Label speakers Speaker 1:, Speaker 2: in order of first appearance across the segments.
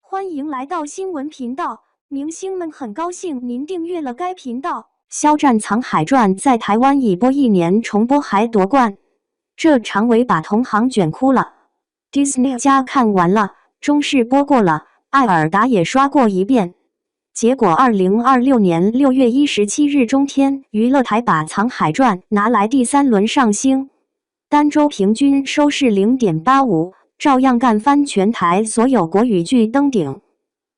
Speaker 1: 欢迎来到新闻频道，明星们很高兴您订阅了该频道。肖战《藏海传》在台湾已播1年，重播还夺冠，这常为把同行卷哭了。Disney 家看完了，中视播过了，艾尔达也刷过一遍。结果2026年6月17日中天娱乐台把《藏海传》拿来第3轮上星，单周平均收视 0.85， 照样干翻全台所有国语剧登顶。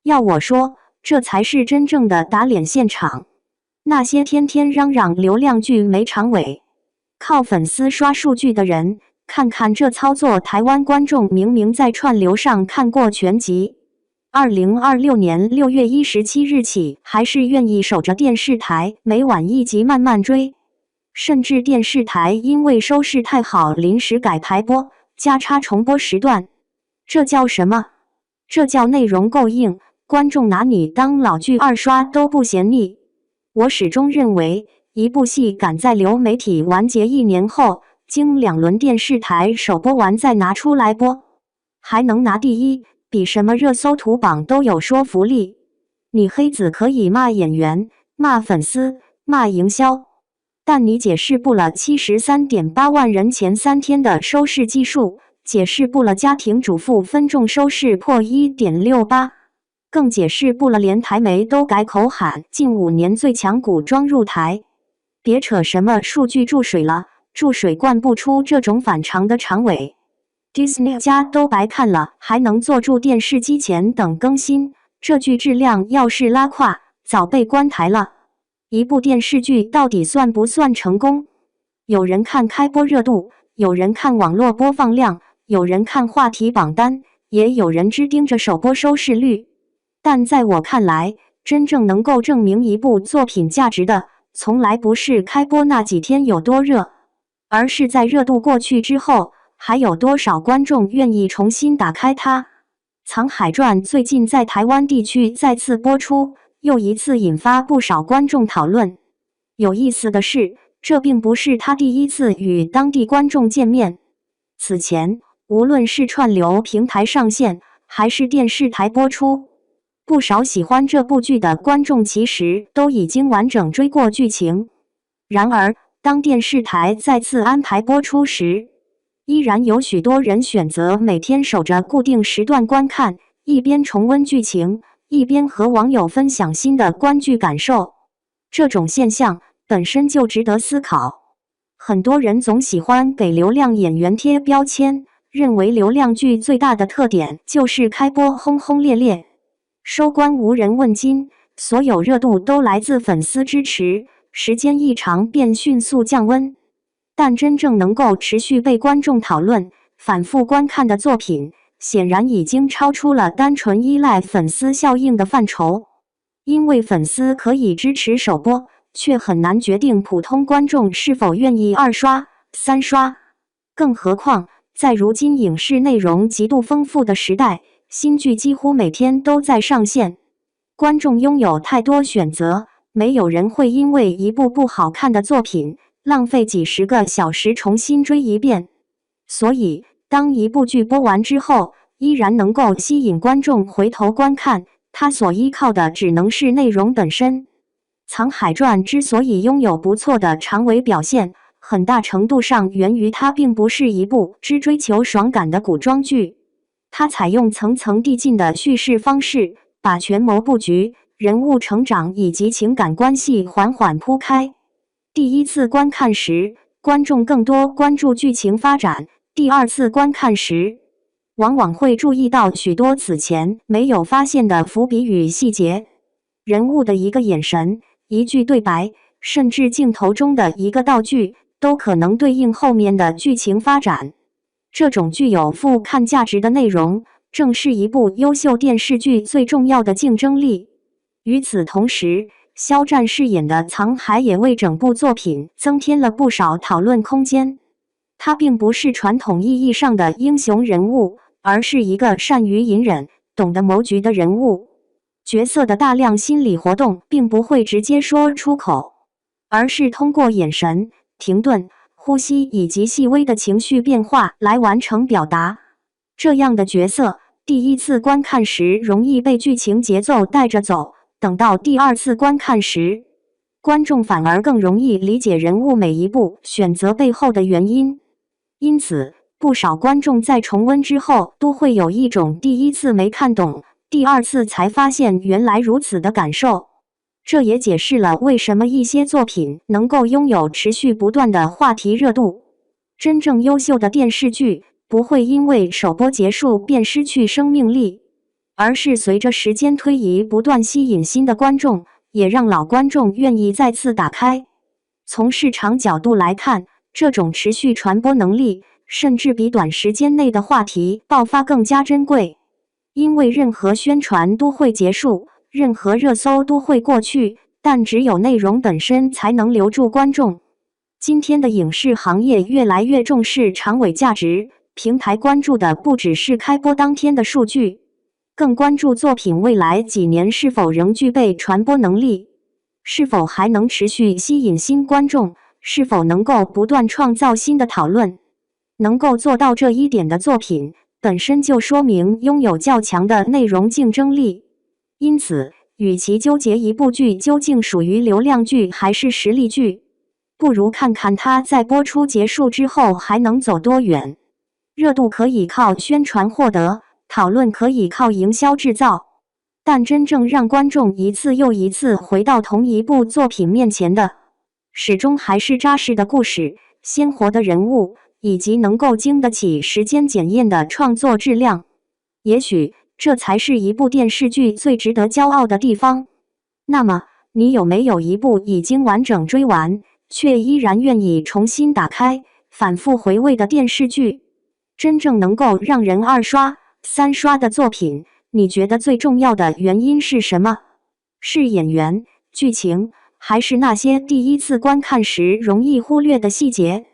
Speaker 1: 要我说，这才是真正的打脸现场。那些天天嚷嚷流量剧没长尾，靠粉丝刷数据的人，看看这操作，台湾观众明明在串流上看过全集。2026年6月17日起，还是愿意守着电视台，每晚1集慢慢追。甚至电视台因为收视太好，临时改排播，加插重播时段。这叫什么？这叫内容够硬，观众拿你当老剧2刷都不嫌腻。我始终认为，一部戏赶在流媒体完结1年后，经2轮电视台首播完再拿出来播，还能拿第1，比什么热搜图榜都有说服力。你黑子可以骂演员、骂粉丝、骂营销，但你解释不了 73.8 万人前3天的收视基数，解释不了家庭主妇分众收视破 1.68， 更解释不了连台媒都改口喊近5年最强古装入台。别扯什么数据注水了，注水灌不出这种反常的长尾。Disney 家都白看了，还能坐住电视机前等更新，这剧质量要是拉胯，早被关台了。一部电视剧到底算不算成功？有人看开播热度，有人看网络播放量，有人看话题榜单，也有人只盯着首播收视率。但在我看来，真正能够证明一部作品价值的，从来不是开播那几天有多热，而是在热度过去之后，还有多少观众愿意重新打开它。《藏海传》最近在台湾地区再次播出，又一次引发不少观众讨论。有意思的是，这并不是他第一次与当地观众见面。此前，无论是串流平台上线，还是电视台播出，不少喜欢这部剧的观众其实都已经完整追过剧情。然而，当电视台再次安排播出时，依然有许多人选择每天守着固定时段观看，一边重温剧情，一边和网友分享新的观剧感受。这种现象本身就值得思考。很多人总喜欢给流量演员贴标签，认为流量剧最大的特点就是开播轰轰烈烈，收官无人问津，所有热度都来自粉丝支持，时间一长便迅速降温。但真正能够持续被观众讨论、反复观看的作品，显然已经超出了单纯依赖粉丝效应的范畴。因为粉丝可以支持首播，却很难决定普通观众是否愿意2刷、3刷。更何况，在如今影视内容极度丰富的时代，新剧几乎每天都在上线，观众拥有太多选择，没有人会因为一部不好看的作品浪费几10个小时重新追一遍。所以，当一部剧播完之后，依然能够吸引观众回头观看，它所依靠的只能是内容本身。《藏海传》之所以拥有不错的长尾表现，很大程度上源于它并不是一部只追求爽感的古装剧。它采用层层递进的叙事方式，把权谋布局、人物成长以及情感关系缓缓铺开。第一次观看时，观众更多关注剧情发展；第二次观看时，往往会注意到许多此前没有发现的伏笔与细节。人物的一个眼神、一句对白，甚至镜头中的一个道具，都可能对应后面的剧情发展。这种具有复看价值的内容，正是一部优秀电视剧最重要的竞争力。与此同时，肖战饰演的藏海也为整部作品增添了不少讨论空间。他并不是传统意义上的英雄人物，而是一个善于隐忍、懂得谋局的人物。角色的大量心理活动并不会直接说出口，而是通过眼神、停顿、呼吸以及细微的情绪变化来完成表达。这样的角色，第一次观看时容易被剧情节奏带着走，等到第二次观看时，观众反而更容易理解人物每一步选择背后的原因。因此，不少观众在重温之后都会有一种第一次没看懂，第二次才发现原来如此的感受。这也解释了为什么一些作品能够拥有持续不断的话题热度。真正优秀的电视剧不会因为首播结束便失去生命力，而是随着时间推移不断吸引新的观众，也让老观众愿意再次打开。从市场角度来看，这种持续传播能力甚至比短时间内的话题爆发更加珍贵。因为任何宣传都会结束，任何热搜都会过去，但只有内容本身才能留住观众。今天的影视行业越来越重视长尾价值，平台关注的不只是开播当天的数据，更关注作品未来几年是否仍具备传播能力，是否还能持续吸引新观众，是否能够不断创造新的讨论。能够做到这一点的作品，本身就说明拥有较强的内容竞争力。因此，与其纠结一部剧究竟属于流量剧还是实力剧，不如看看它在播出结束之后还能走多远。热度可以靠宣传获得，讨论可以靠营销制造，但真正让观众一次又一次回到同一部作品面前的，始终还是扎实的故事、鲜活的人物，以及能够经得起时间检验的创作质量。也许这才是一部电视剧最值得骄傲的地方。那么，你有没有一部已经完整追完，却依然愿意重新打开、反复回味的电视剧？真正能够让人二刷、三刷的作品，你觉得最重要的原因是什么？是演员、剧情，还是那些第一次观看时容易忽略的细节？